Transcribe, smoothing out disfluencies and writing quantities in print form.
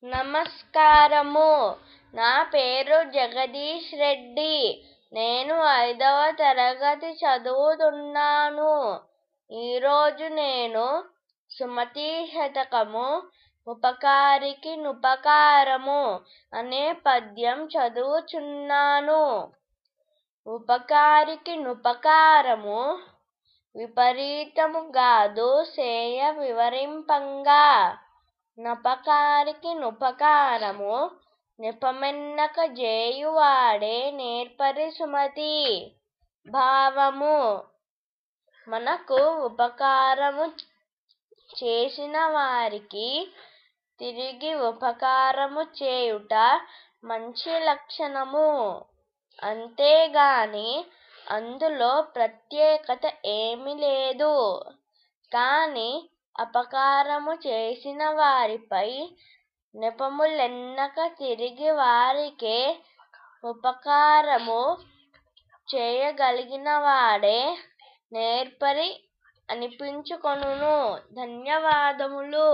నమస్కారము. నా పేరు జగదీష్ రెడ్డి. నేను 5వ తరగతి చదువుతున్నాను. ఈరోజు నేను సుమతీ శతకము ఉపకారికి నుపకారము అనే పద్యం చదువుచున్నాను. ఉపకారికి నుపకారము విపరీతముగాదు సేయ వివరింపంగా, నపకారికి నుపకారము నెపమెన్నక జేయువాడే నేర్పరి సుమతి. భావము: మనకు ఉపకారము చేసిన వారికి తిరిగి ఉపకారము చేయుట మంచి లక్షణము. అంతేగాని అందులో ప్రత్యేకత ఏమీ లేదు. కాని అపకారము చేసిన వారిపై నెపములెన్నక తిరిగి వారికే ఉపకారము చేయగలిగినవాడే నేర్పరి అనిపించుకొనును. ధన్యవాదములు.